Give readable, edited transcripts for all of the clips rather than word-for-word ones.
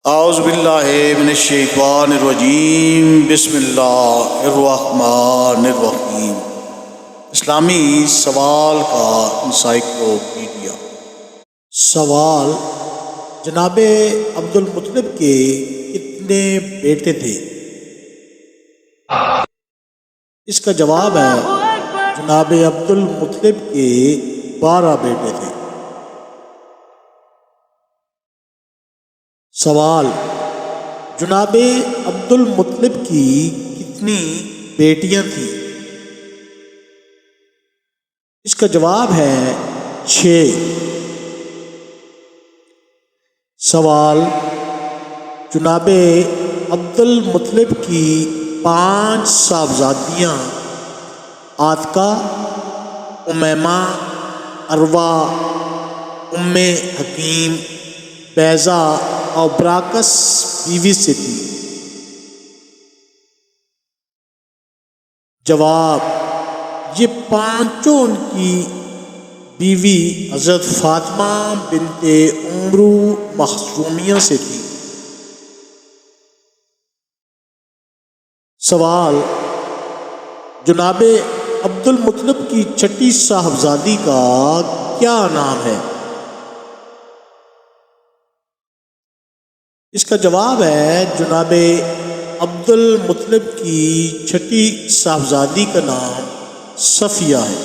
اعوذ باللہ من الشیطان الرجیم، بسم اللہ الرحمن الرحیم۔ اسلامی سوال کا انسائکلوپیڈیا۔ سوال: جناب عبد المطلب کے کتنے بیٹے تھے؟ اس کا جواب ہے جناب عبد المطلب کے 12 بیٹے تھے۔ سوال: جناب عبد المطلب کی کتنی بیٹیاں تھیں؟ اس کا جواب ہے 6۔ سوال: جناب عبد المطلب کی 5 صاحبزادیاں عاتقہ، امیمہ، عروہ، ام حکیم، بیضہ اور براقس بیوی سے تھی۔ جواب: یہ 5 ان کی بیوی حضرت فاطمہ بنت عمرو مخزومیہ سے تھی۔ سوال: جناب عبد المطلب کی 6 صاحبزادی کا کیا نام ہے؟ اس کا جواب ہے جناب عبد المطلب کی 6 صاحبزادی کا نام صفیہ ہے۔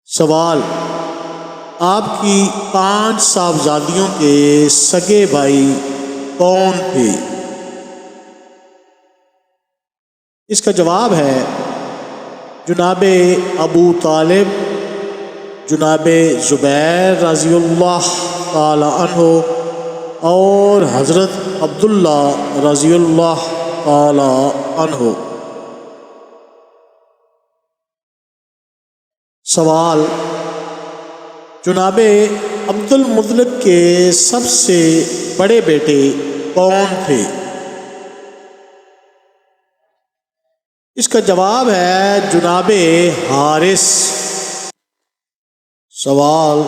سوال: آپ کی 5 صاحبزادیوں کے سگے بھائی کون تھے؟ اس کا جواب ہے جناب ابو طالب، جناب زبیر رضی اللہ تعالی عنہ اور حضرت عبداللہ رضی اللہ تعالی عنہ۔ سوال: جناب عبد المطلب کے سب سے بڑے بیٹے کون تھے؟ اس کا جواب ہے جناب حارث۔ سوال: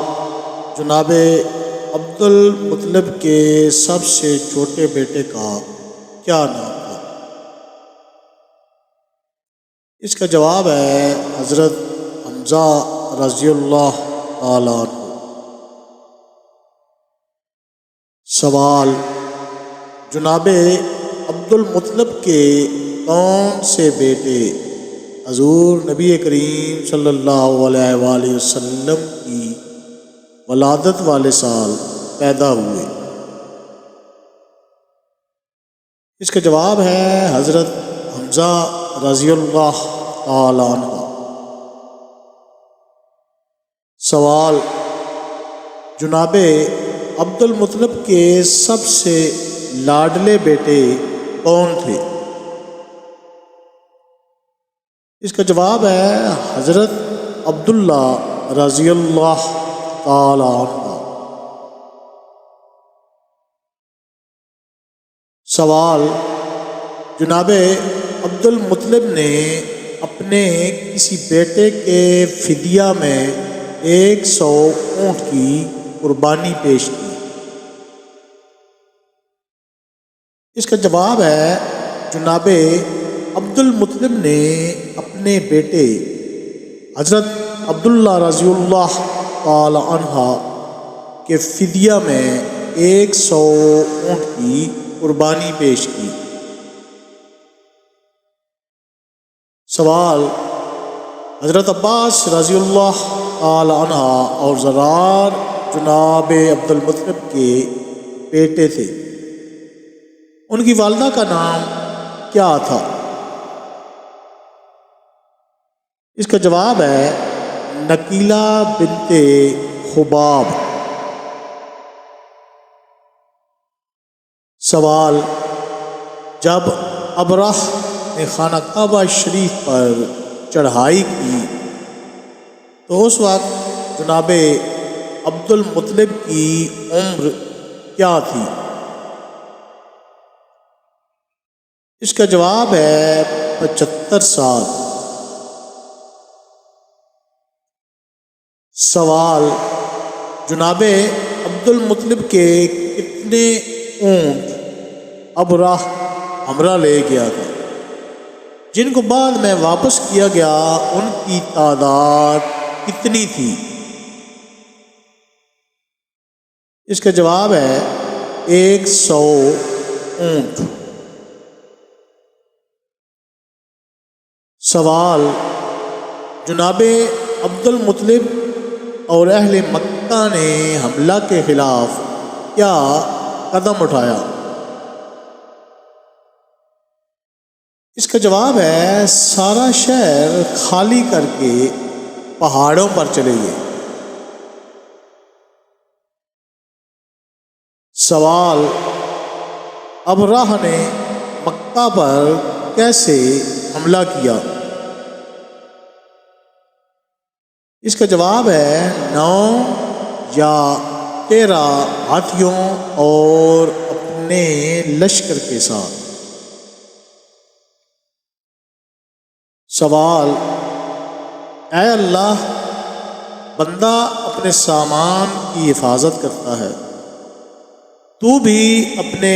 جناب عبد المطلب کے سب سے چھوٹے بیٹے کا کیا نام تھا؟ اس کا جواب ہے حضرت حمزہ رضی اللہ تعالیٰ عنہ۔ سوال: جناب عبد المطلب کے کون سے بیٹے حضور نبی کریم صلی اللہ علیہ وآلہ وسلم کی ولادت والے سال پیدا ہوئے؟ اس کا جواب ہے حضرت حمزہ رضی اللہ تعالی عنہ۔ سوال: جناب عبد المطلب کے سب سے لاڈلے بیٹے کون تھے؟ اس کا جواب ہے حضرت عبداللہ رضی اللہ تعالی عنہ۔ سوال: جناب عبد المطلب نے اپنے کسی بیٹے کے فدیہ میں 100 اونٹ کی قربانی پیش کی۔ اس کا جواب ہے جناب عبد المطلب نے اپنے بیٹے حضرت عبداللہ رضی اللہ تعالی عنہ کے فدیہ میں 100 اونٹ کی قربانی پیش کی۔ سوال: حضرت عباس رضی اللہ تعالی عنہ اور زرار جناب عبد المطلب کے بیٹے تھے، ان کی والدہ کا نام کیا تھا؟ اس کا جواب ہے نکیلہ بنت خباب۔ سوال: جب ابرہ نے خانہ کعبہ شریف پر چڑھائی کی تو اس وقت جناب عبد المطلب کی عمر کیا تھی؟ اس کا جواب ہے 75 سال۔ سوال: جناب عبد عبد المطلب کے کتنے اونٹ ابراہ ہمراہ لے گیا تھا، جن کو بعد میں واپس کیا گیا، ان کی تعداد کتنی تھی؟ اس کا جواب ہے 100 اونٹ۔ سوال، جناب عبد المطلب اور اہل مکہ نے حملہ کے خلاف کیا قدم اٹھایا؟ اس کا جواب ہے سارا شہر خالی کر کے پہاڑوں پر چلے گئے۔ سوال، ابراہ نے مکہ پر کیسے حملہ کیا؟ اس کا جواب ہے 9 یا 13 ہاتھیوں اور اپنے لشکر کے ساتھ۔ سوال، اے اللہ، بندہ اپنے سامان کی حفاظت کرتا ہے، تو بھی اپنے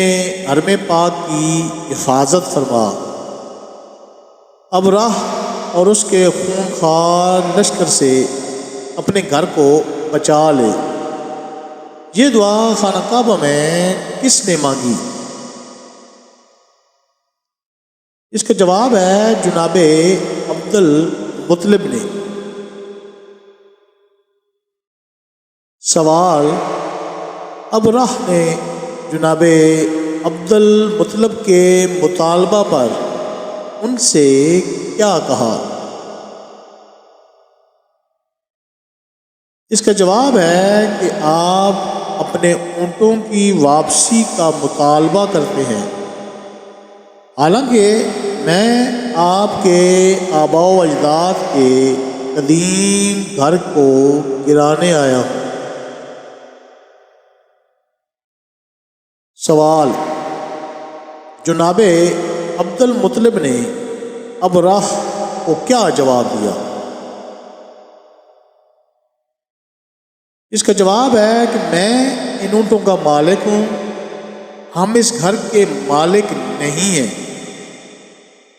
حرم پاک کی حفاظت فرما، ابراہ اور اس کے خونخوار لشکر سے اپنے گھر کو بچا لے۔ یہ دعا خانہ کعبہ میں کس نے مانگی؟ اس کا جواب ہے جناب عبد المطلب نے۔ سوال، ابراہ نے جناب عبد المطلب کے مطالبہ پر ان سے کیا کہا؟ اس کا جواب ہے کہ آپ اپنے اونٹوں کی واپسی کا مطالبہ کرتے ہیں، حالانکہ میں آپ کے آباء و اجداد کے قدیم گھر کو گرانے آیا ہوں۔ سوال، جناب عبد المطلب نے ابراہ کو کیا جواب دیا؟ اس کا جواب ہے کہ میں ان اونٹوں کا مالک ہوں، ہم اس گھر کے مالک نہیں ہیں،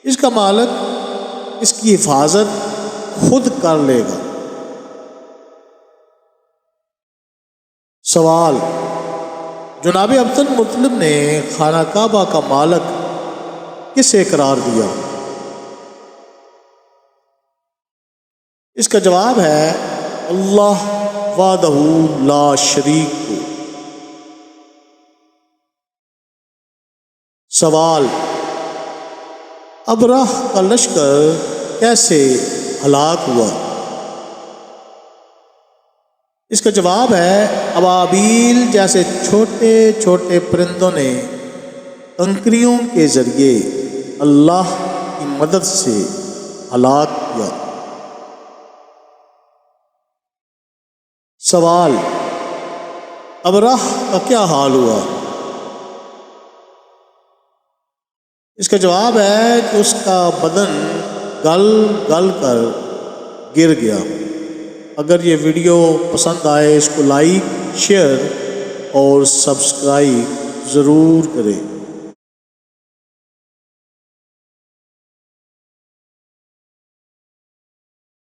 اس کا مالک اس کی حفاظت خود کر لے گا۔ سوال، جناب عبد المطلب نے خانہ کعبہ کا مالک کسے قرار دیا؟ اس کا جواب ہے اللہ وحدہ لا شریک کو۔ سوال، ابراہ کا لشکر کیسے ہلاک ہوا؟ اس کا جواب ہے ابابیل جیسے چھوٹے چھوٹے پرندوں نے کنکریوں کے ذریعے اللہ کی مدد سے ہلاک کیا۔ سوال، ابراہ کا کیا حال ہوا؟ اس کا جواب ہے کہ اس کا بدن گل گل کر گر گیا۔ اگر یہ ویڈیو پسند آئے اس کو لائک، شیئر اور سبسکرائب ضرور کریں۔